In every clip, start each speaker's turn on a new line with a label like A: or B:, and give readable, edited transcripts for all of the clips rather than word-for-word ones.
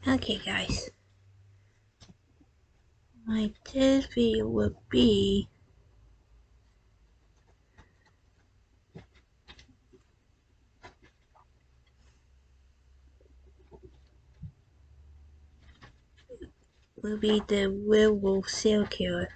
A: Okay, guys, my test video will be the werewolf serial killer.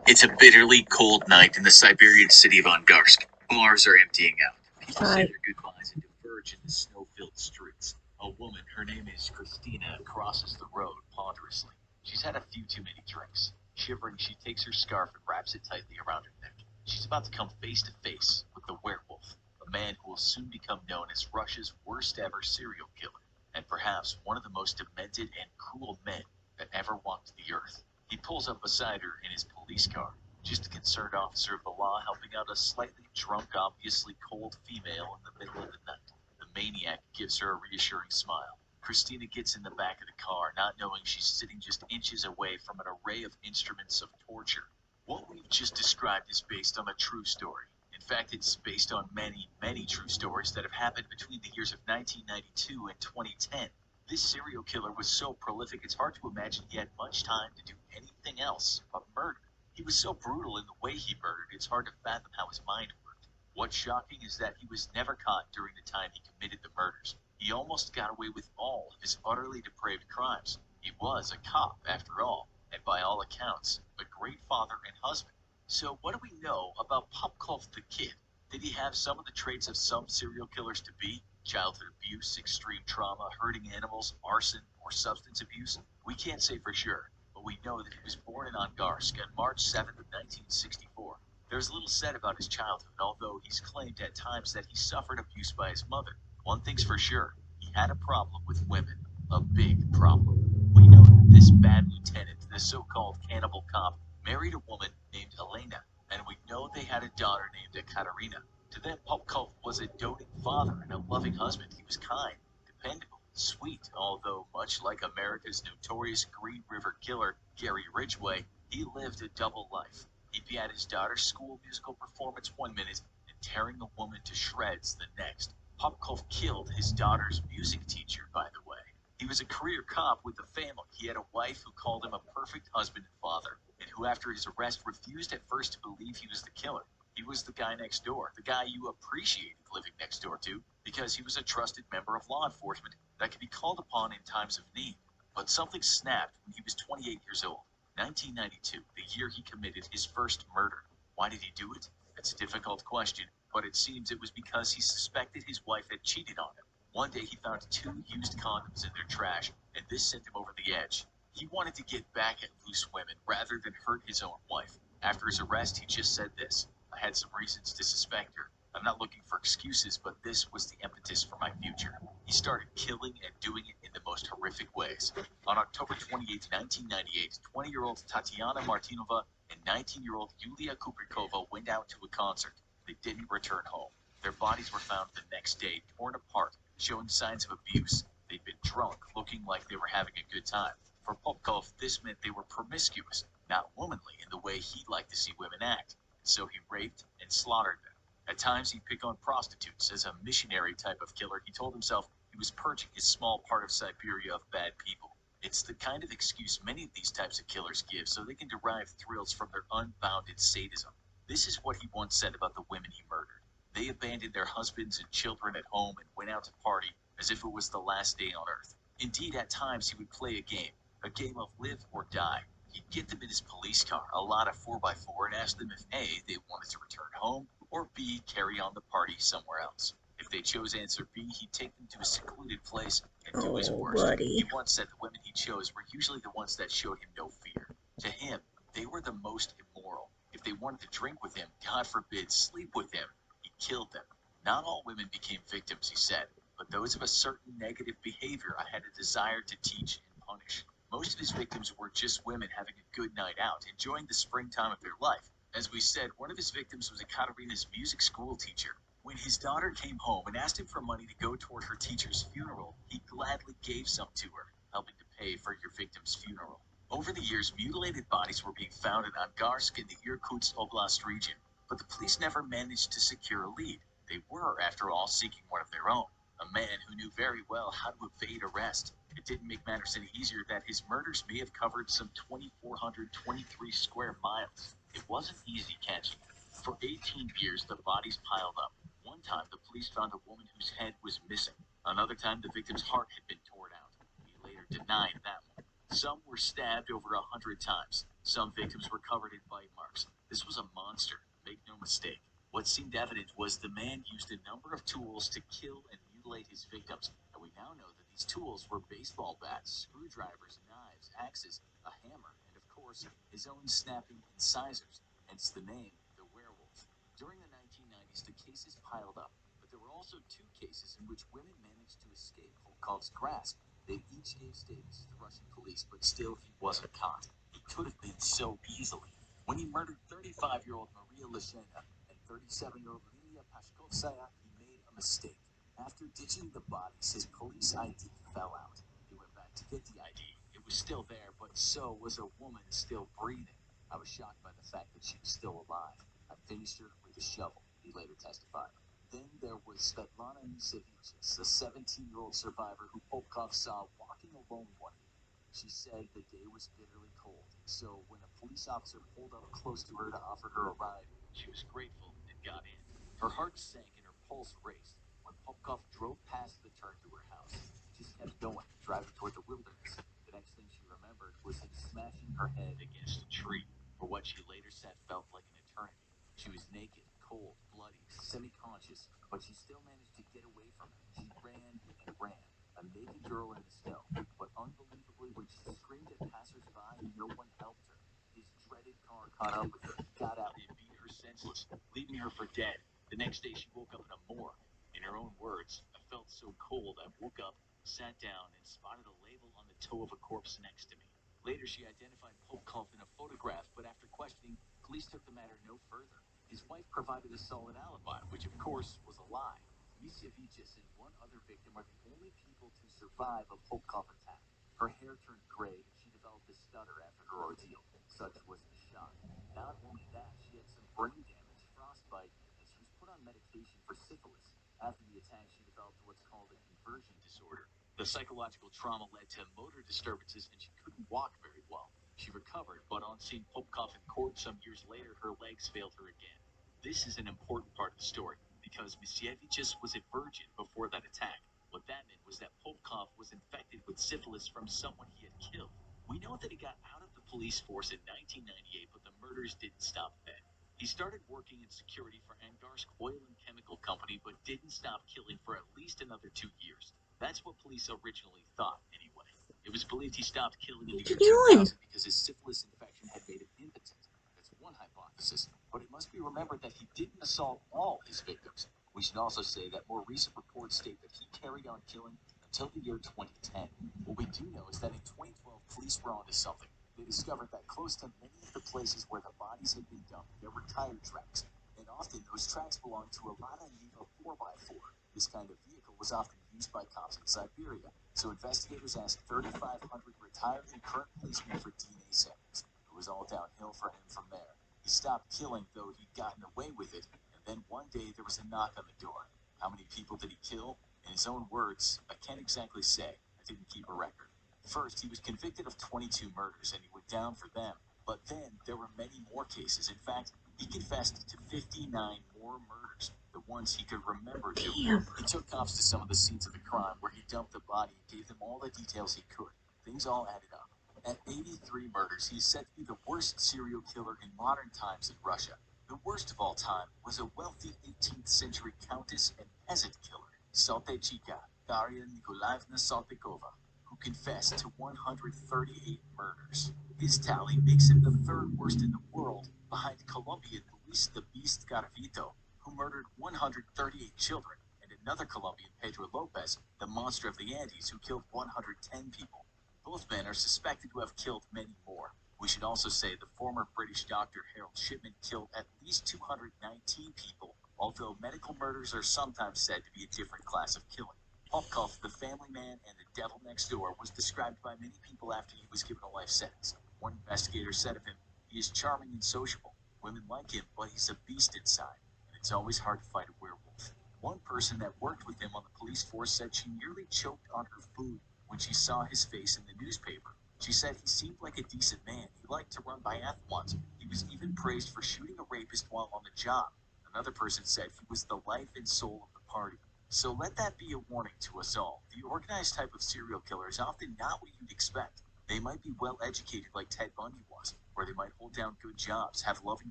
B: It's a bitterly cold night in the Siberian city of Angarsk. Bars are emptying out. People say their goodbyes and diverge in the snow-filled streets. A woman, her name is Christina, crosses the road ponderously. She's had a few too many drinks. Shivering, she takes her scarf and wraps it tightly around her neck. She's about to come face to face with the werewolf, a man who will soon become known as Russia's worst ever serial killer, and perhaps one of the most demented and cruel men that ever walked the earth. He pulls up beside her in his police car, just a concerned officer of the law helping out a slightly drunk, obviously cold female in the middle of the night. The maniac gives her a reassuring smile. Christina gets in the back of the car, not knowing she's sitting just inches away from an array of instruments of torture. What we've just described is based on a true story. In fact, it's based on many, many true stories that have happened between the years of 1992 and 2010. This serial killer was so prolific, it's hard to imagine he had much time to do anything else but murder. He was so brutal in the way he murdered, it's hard to fathom how his mind worked. What's shocking is that he was never caught during the time he committed the murders. He almost got away with all of his utterly depraved crimes. He was a cop, after all, and by all accounts, a great father and husband. So what do we know about Popkov the Kid? Did he have some of the traits of some serial killers to be? Childhood abuse, extreme trauma, hurting animals, arson, or substance abuse? We can't say for sure, but we know that he was born in Angarsk on March 7th, 1964. There's little said about his childhood, although he's claimed at times that he suffered abuse by his mother. One thing's for sure, he had a problem with women. A big problem. We know that this bad lieutenant, the so-called cannibal cop, married a woman named Elena, and we know they had a daughter named Ekaterina. To them, Popkov was a doting father and a loving husband. He was kind, dependable, sweet, although much like America's notorious Green River Killer, Gary Ridgway, he lived a double life. He'd be at his daughter's school musical performance one minute and tearing a woman to shreds the next. Popkov killed his daughter's music teacher, by the way. He was a career cop with a family. He had a wife who called him a perfect husband and father, and who after his arrest refused at first to believe he was the killer. He was the guy next door, the guy you appreciated living next door to, because he was a trusted member of law enforcement that could be called upon in times of need. But something snapped when he was 28 years old. 1992, the year he committed his first murder. Why did he do it? It's a difficult question, but it seems it was because he suspected his wife had cheated on him. One day he found 2 used condoms in their trash, and this sent him over the edge. He wanted to get back at loose women rather than hurt his own wife. After his arrest, he just said this: I had some reasons to suspect her. I'm not looking for excuses, but this was the impetus for my future. He started killing and doing it in the most horrific ways. On October 28, 1998, 20-year-old Tatiana Martinova and 19-year-old Yulia Kuprikova went out to a concert. They didn't return home. Their bodies were found the next day, torn apart, showing signs of abuse. They'd been drunk, looking like they were having a good time. For Popkov, this meant they were promiscuous, not womanly in the way he'd like to see women act. So he raped and slaughtered them. At times he'd pick on prostitutes. As a missionary type of killer, he told himself he was purging his small part of Siberia of bad people. It's the kind of excuse many of these types of killers give so they can derive thrills from their unbounded sadism. This is what he once said about the women he murdered. They abandoned their husbands and children at home and went out to party as if it was the last day on earth. Indeed, at times he would play a game of live or die. He'd get them in his police car, a lot of 4x4, and ask them if A, they wanted to return home, or B, carry on the party somewhere else. If they chose answer B, he'd take them to a secluded place and do his worst.
A: Buddy.
B: He once said the women he chose were usually the ones that showed him no fear. To him, they were the most immoral. If they wanted to drink with him, God forbid, sleep with him, he killed them. Not all women became victims, he said, but those of a certain negative behavior I had a desire to teach and punish. Most of his victims were just women having a good night out, enjoying the springtime of their life. As we said, one of his victims was Ekaterina's music school teacher. When his daughter came home and asked him for money to go toward her teacher's funeral, he gladly gave some to her, helping to pay for your victim's funeral. Over the years, mutilated bodies were being found in Angarsk in the Irkutsk Oblast region, but the police never managed to secure a lead. They were, after all, seeking one of their own, a man who knew very well how to evade arrest. It didn't make matters any easier that his murders may have covered some 2,423 square miles. It wasn't easy catching. For 18 years, the bodies piled up. One time, the police found a woman whose head was missing. Another time, the victim's heart had been torn out. He later denied that one. Some were stabbed over 100 times. Some victims were covered in bite marks. This was a monster, make no mistake. What seemed evident was the man used a number of tools to kill and mutilate his victims, and we now know that these tools were baseball bats, screwdrivers, knives, axes, a hammer, and of course, his own snapping incisors, hence the name, the werewolf. During the 1990s, the cases piled up, but there were also two cases in which women managed to escape Volkov's grasp. They each gave statements to the Russian police, but still he wasn't caught. He could have been so easily. When he murdered 35-year-old Maria Leshena and 37-year-old Lilia Pashkovskaya, he made a mistake. After ditching the bodies, his police ID fell out. He went back to get the ID. It was still there, but so was a woman still breathing. I was shocked by the fact that she was still alive. I finished her with a shovel, he later testified. Then there was Svetlana Miseviches, a 17-year-old survivor who Popkov saw walking alone one evening. She said the day was bitterly cold, so when a police officer pulled up close to her to offer her a ride, she was grateful and got in. Her heart sank and her pulse raced. When Popkov drove past the turn to her house, she just kept going, driving toward the wilderness. The next thing she remembered was him smashing her head against a tree, for what she later said felt like an eternity. She was naked, cold, bloody, semi-conscious, but she still managed to get away from him. She ran and ran, a naked girl in the snow. But unbelievably, when she screamed at passers-by, no one helped her. His dreaded car caught up with her, got out, and beat her senseless, leaving her for dead. The next day, she woke up in a morgue. In her own words, I felt so cold, I woke up, sat down, and spotted a label on the toe of a corpse next to me. Later, she identified Popkov in a photograph, but after questioning, police took the matter no further. His wife provided a solid alibi, which of course was a lie. Misieviches and one other victim are the only people to survive a Popkov attack. Her hair turned gray and she developed a stutter after her ordeal. Such was the shock. Not only that, she had some brain damage, frostbite, and she was put on medication for syphilis. After the attack, she developed what's called a conversion disorder. The psychological trauma led to motor disturbances and she couldn't walk very well. She recovered, but on seeing Popkov in court some years later, her legs failed her again. This is an important part of the story, because Misieviches was a virgin before that attack. What that meant was that Popkov was infected with syphilis from someone he had killed. We know that he got out of the police force in 1998, but the murders didn't stop then. He started working in security for Angarsk Oil and Chemical Company, but didn't stop killing for at least another 2 years. That's what police originally thought, anyway. It was believed he stopped killing in the year 2000 because his syphilis infection had made him impotent. That's one hypothesis, but it must be remembered that he didn't assault all his victims. We should also say that more recent reports state that he carried on killing until the year 2010. What we do know is that in 2012, police were onto something. They discovered that close to many of the places where the bodies had been dumped, there were tire tracks, and often those tracks belonged to a Lada Niva 4x4. This kind of vehicle was often used by cops in Siberia, so investigators asked 3,500 retired and current policemen for DNA samples. It was all downhill for him from there. He stopped killing, though he'd gotten away with it, and then one day there was a knock on the door. How many people did he kill? In his own words, I can't exactly say. I didn't keep a record. First, he was convicted of 22 murders, and he went down for them. But then there were many more cases. In fact, he confessed to 59 more murders, the ones he could remember doing.
A: Damn.
B: He took cops to some of the scenes of the crime where he dumped the body and gave them all the details he could. Things all added up. At 83 murders, he's said to be the worst serial killer in modern times in Russia. The worst of all time was a wealthy 18th century countess and peasant killer, Saltechika, Daria Nikolaevna Saltykova, who confessed to 138 murders. His tally makes him the third worst in the world, behind Colombian Luis the Beast Garavito, who murdered 138 children, and another Colombian, Pedro Lopez, the monster of the Andes, who killed 110 people. Both men are suspected to have killed many more. We should also say the former British doctor Harold Shipman killed at least 219 people, although medical murders are sometimes said to be a different class of killing. Pulp cult The Family Man and the Devil Next Door was described by many people after he was given a life sentence. One investigator said of him, "He is charming and sociable. Women like him, but he's a beast inside, and it's always hard to fight a werewolf." One person that worked with him on the police force said she nearly choked on her food when she saw his face in the newspaper. She said he seemed like a decent man. He liked to run biathlons. He was even praised for shooting a rapist while on the job. Another person said he was the life and soul of the party. So let that be a warning to us all. The organized type of serial killer is often not what you'd expect. They might be well educated like Ted Bundy was, or they might hold down good jobs, have loving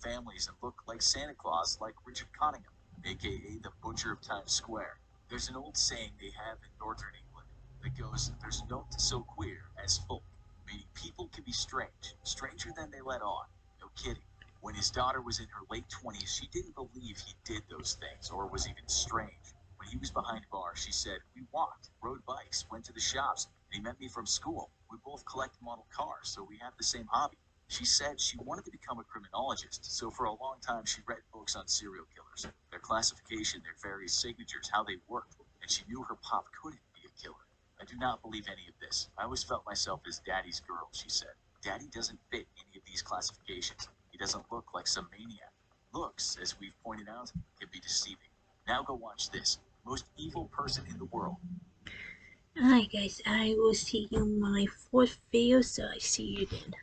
B: families, and look like Santa Claus like Richard Cunningham, aka the Butcher of Times Square. There's an old saying they have in Northern England that goes, "There's naught so queer as folk," meaning people can be strange, stranger than they let on. No kidding. When his daughter was in her late 20s, she didn't believe he did those things or was even strange. When he was behind bars, she said, "We walked, rode bikes, went to the shops, and he met me from school. We both collect model cars, so we have the same hobby." She said she wanted to become a criminologist, so for a long time she read books on serial killers, their classification, their various signatures, how they worked, and she knew her pop couldn't be a killer. "I do not believe any of this. I always felt myself as Daddy's girl," she said. "Daddy doesn't fit any of these classifications. He doesn't look like some maniac." Looks, as we've pointed out, can be deceiving. Now go watch this. Most evil person in the world.
A: Alright guys, I will see you in my fourth video, so I see you then.